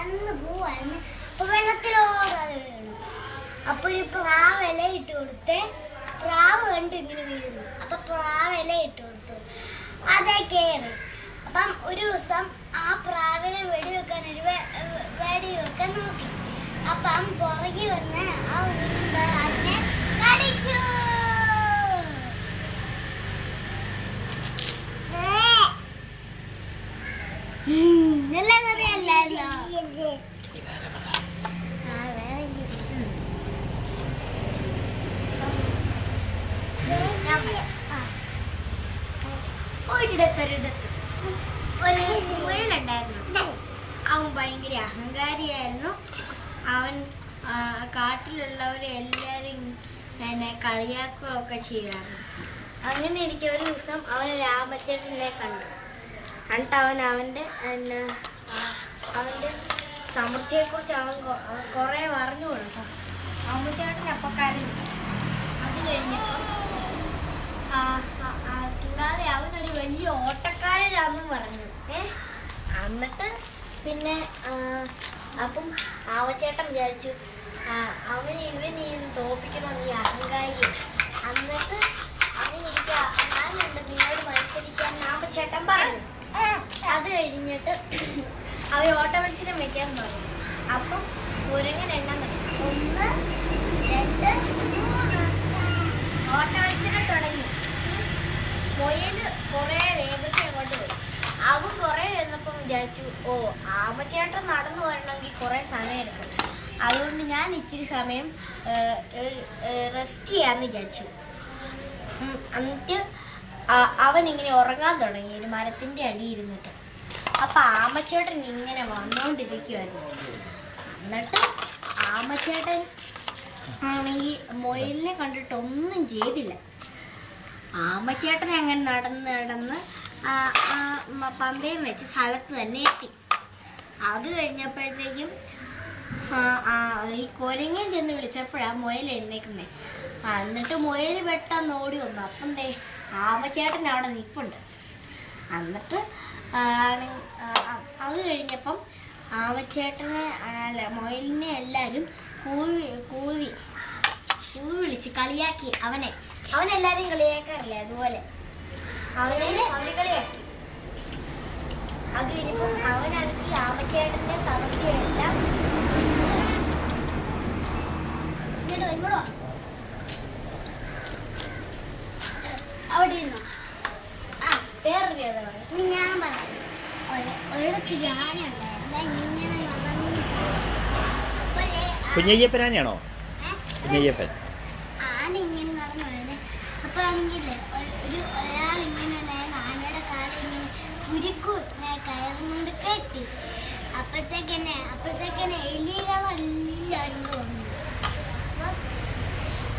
നടന്ന് പോവായിരുന്നു. അപ്പൊ വെള്ളത്തിലോടെ വീണു. അപ്പൊ ഒരു പ്രാവ് ഇല ഇട്ട് കൊടുത്ത് പ്രാവ് കണ്ട് ഇങ്ങനെ വീഴുന്നു. അപ്പൊ പ്രാവ് ഇല ഇട്ട് കൊടുത്തു. അതേ കയറി. അപ്പം ഒരു ദിവസം ആ പ്രാവിനെ വെടിവെക്കാൻ നോക്കി. അപ്പം പുറകെ വന്ന് ആ ഉറുമ്പ് അതിനെ കടിച്ചു. എല്ലാം അറിയാമല്ലോ. ഒരിടത്ത് ഒരു മുയലുണ്ടായിരുന്നു. അവൻ ഭയങ്കര അഹങ്കാരിയായിരുന്നു. അവൻ കാട്ടിലുള്ളവരെ എല്ലാവരും എന്നെ കളിയാക്കുകയൊക്കെ ചെയ്യാറുണ്ട്. അങ്ങനെ എനിക്ക് ഒരു ദിവസം അവൻ രാമച്ചേട്ടനെ കണ്ടു. എന്നിട്ട് അവൻ്റെ സമൃദ്ധിയെക്കുറിച്ച് അവൻ കുറേ പറഞ്ഞു കൊടുത്തു. രാമച്ചേട്ടൻ അപ്പം കരഞ്ഞു. അത് കഴിഞ്ഞപ്പം കൂടാതെ അവനൊരു വലിയ ഓട്ടക്കാരനാണെന്നും പറഞ്ഞു. എന്നിട്ട് പിന്നെ അപ്പം ആവച്ചേട്ടൻ വിചാരിച്ചു ഇവനെ തോപ്പിക്കണം ഈ അഹങ്കാരി. എന്നിട്ട് ഞാനുണ്ട് നിന്നോട് മത്സരിക്കാൻ ആവച്ചേട്ടൻ പറഞ്ഞു. അത് കഴിഞ്ഞിട്ട് അവൻ ഓട്ട മത്സരം വെക്കാൻ പറഞ്ഞു. അപ്പം കുരങ്ങൻ എണ്ണം 1 2 3 ഓട്ട മത്സരം തുടങ്ങി. മുയല് കുറേ വേഗത്തിൽ അങ്ങോട്ട് പോയി. അവൻ കുറേ വന്നപ്പം വിചാരിച്ചു ആമച്ചേട്ടൻ നടന്നു വരണമെങ്കിൽ കുറേ സമയം എടുക്കും. അതുകൊണ്ട് ഞാൻ ഇച്ചിരി സമയം റെസ്റ്റ് ചെയ്യാമെന്ന് വിചാരിച്ചു. എന്നിട്ട് അവൻ ഇങ്ങനെ ഉറങ്ങാൻ തുടങ്ങി ഒരു മരത്തിൻ്റെ അടി ഇരുന്നിട്ട്. അപ്പം ആമച്ചേട്ടൻ ഇങ്ങനെ വന്നുകൊണ്ടിരിക്കുമായിരുന്നു. എന്നിട്ട് ആമച്ചേട്ടൻ ആണെങ്കിൽ മുയലിനെ കണ്ടിട്ട് ഒന്നും ചെയ്തില്ല. ആമച്ചേട്ടൻ അങ്ങനെ നടന്ന് പന്തയം വെച്ച് സ്ഥലത്ത് തന്നെ എത്തി. അത് കഴിഞ്ഞപ്പോഴത്തേക്കും ഈ കുരങ്ങൻ ചെന്ന് വിളിച്ചപ്പോഴാണ് മുയൽ എഴുന്നേക്കുന്നത്. എന്നിട്ട് മുയൽ പെട്ടെന്ന് ഓടി വന്നു. അപ്പം ആമച്ചേട്ടൻ അവിടെ നിൽപ്പുണ്ട്. എന്നിട്ട് അത് കഴിഞ്ഞപ്പം ആമച്ചേട്ടനെ മുയലിനെ എല്ലാവരും കൂവി വിളിച്ച് കളിയാക്കി. അവനെല്ലാവരും കളിയാക്കാറില്ലേ, അതുപോലെ അവര് കളിയാക്കി. അത് കഴിഞ്ഞപ്പം അവനാണെങ്കിൽ ആമച്ചേട്ടന്റെ സമൃദ്ധിയെല്ലാം ഇങ്ങോട്ടോ അവിടെ ഇരുന്നോ. വേറൊരു കഥ പറഞ്ഞു. ഞാൻ പറഞ്ഞു ഒരിടത്ത് ഞാനുണ്ടായിരുന്നു. ഇങ്ങനെ നടന്നു കുഞ്ഞയ്യപ്പനാണോ? കുഞ്ഞയ്യപ്പൻ ആന ഇങ്ങനെ നടന്നു വരുന്നത്. അപ്പൊ ആണെങ്കിലേ ഒരാളിങ്ങനെ ആനയുടെ കാലം ഇങ്ങനെ കുരുക്കു കയറുന്നുണ്ട് കെട്ടി. അപ്പോഴത്തേക്കന്നെ എലികളെല്ലാവരും വന്നു. അപ്പൊ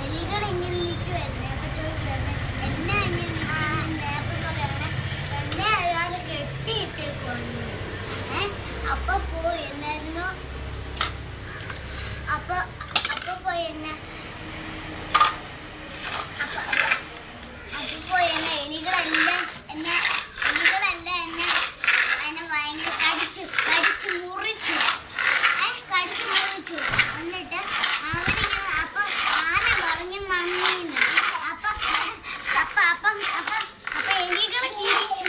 എലികൾ ഇങ്ങനെ നിൽക്കുമായിരുന്നു. അപ്പൊ ചോദിക്കുവായിരുന്നു എന്നാ ഇങ്ങനെ നിൽക്കുന്നുണ്ട്. അപ്പൊ പറയുന്നത് എന്നെ അയാൾ കെട്ടിയിട്ടേക്കൊന്നു. അപ്പൊ പോയി എന്നായിരുന്നു. അപ്പൊ പോയി എന്നെ എലികളെല്ലാം എന്നെ ഭയങ്കര കടിച്ചു മുറിച്ചു. എന്നിട്ട് അവരിങ്ങനെ അപ്പൊ ആന പറഞ്ഞു നന്ദിന്ന്. അപ്പൊ എലികളെ ചിരിച്ചു.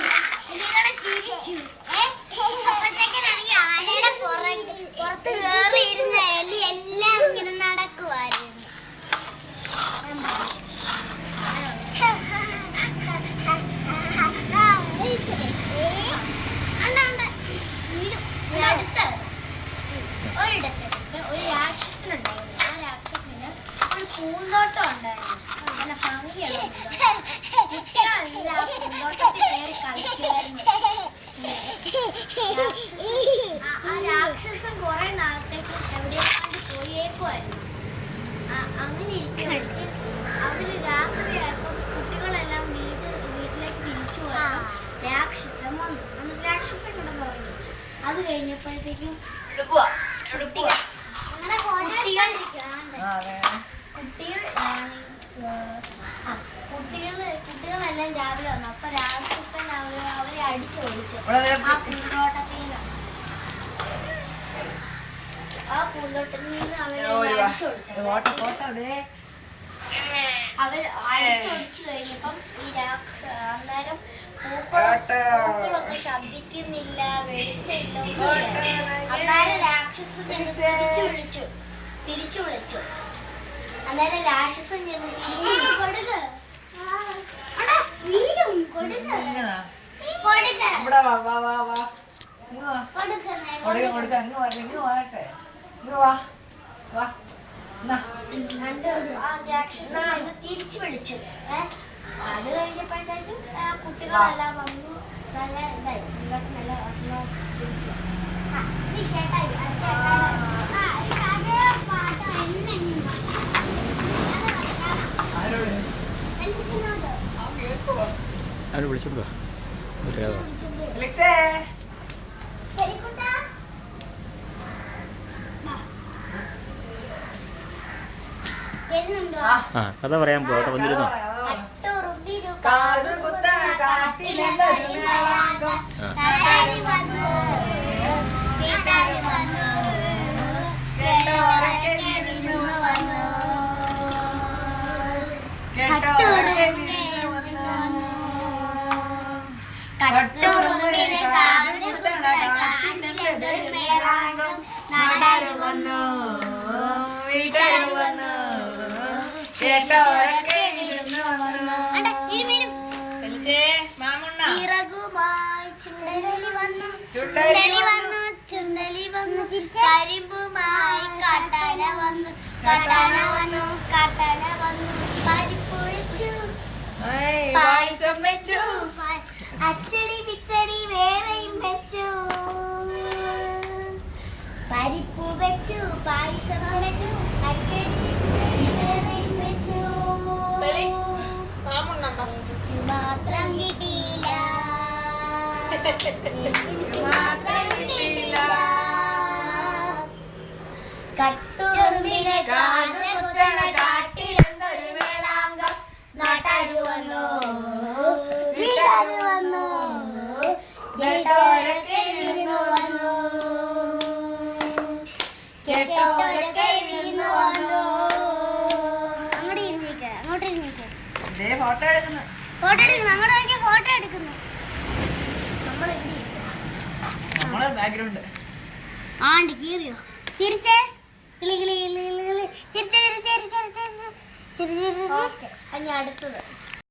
അപ്പോഴത്തേക്കാണെങ്കിൽ ആനയുടെ പുറത്ത് കയറിയിരുന്ന എലി എല്ലാം ഇങ്ങനെ നടക്കുവായിരുന്നു. ഒരിടത്ത് ഒരു രാക്ഷസനുണ്ടായിരുന്നു. ആ രാക്ഷസന് ഒരു പൂന്തോട്ടം ഉണ്ടായിരുന്നു. നല്ല ഭംഗിയുള്ള കുട്ടികളെല്ലാം പൂന്തോട്ടത്തിൽ കയറി കളിക്കുമായിരുന്നു. ആ രാക്ഷസൻ കുറെ നാളത്തേക്ക് എവിടെയാണ്ട് പോയേക്കുമായിരുന്നു. അങ്ങനെ ഇരിക്കുവാണെങ്കിൽ അവര് രാത്രിയായപ്പോൾ കുട്ടികളെല്ലാം വീട്ടിലേക്ക് തിരിച്ചു പോയപ്പോൾ രാക്ഷസൻ വന്നു. എന്നിട്ട് രാക്ഷസൻ കിടന്നു തുടങ്ങി. അത് കഴിഞ്ഞപ്പോഴത്തേക്കും കുട്ടികളെല്ലാം രാവിലെ വന്നു. അപ്പൊ രാക്ഷസൻ അവരെ അടിച്ചോടിച്ചു ആ പൂന്തോട്ടത്തിൽ നിന്ന്. പൂന്തോട്ടത്തിൽ നിന്ന് അവര് അവർ അടിച്ചൊടിച്ചു കഴിഞ്ഞപ്പം അന്നേരം പൂക്കളൊക്കെ ശബ്ദിക്കുന്നില്ല, വെളിച്ചില്ല, അന്നേരം രാക്ഷസൻ തിരിച്ചു വിളിച്ചു. അന്നേരം രാക്ഷസൻ തിരിച്ചു വിളിച്ചു. അത് കഴിഞ്ഞപ്പോഴത്തേക്കും കുട്ടികളെല്ലാം വന്നു. നല്ല ഇതായി, നല്ല ചേട്ടായി അവരെ വിളിച്ചോണ്ട് വാ. ആ കഥ പറയാൻ പോവാ. അവിടെ വന്നിരുന്നോ? ചുണ്ടലി വന്നു കരിമ്പുമായി കാട്ടാന വന്നു പരിപ്പ് വെച്ചു പായസം വെച്ചു അച്ചടി പിച്ചടി വേറെയും വെച്ചു പരിപ്പ് വെച്ചു പായസം വെച്ചു അച്ചടി പിച്ചടി വേറെയും വെച്ചു മാത്രം കിട്ടിയില്ല കട്ടുറുമ്പിനെ കാട്ടിലെന്തൊരു വേളാങ്കം നാട്ടാരു വന്നു വീട്ടാരു വന്നു കേട്ടോരൊക്കെ വിരുന്നു വന്നു അങ്ങോട്ട് ഇരുന്നേക്ക് ഫോട്ടോ എടുക്കുന്നു അങ്ങോട്ട് നോക്കിയ ഫോട്ടോ എടുക്കുന്നു ബാക്ക്ഗ്രൗണ്ട് ആണ്ട് കീറിയോ ചിരിച്ചേ കിളി കിളി കിളി കിളി ചിരിച്ചേ ചിരിച്ചേ ചിരിച്ചേ ചിരിച്ചേ. അടുത്തത്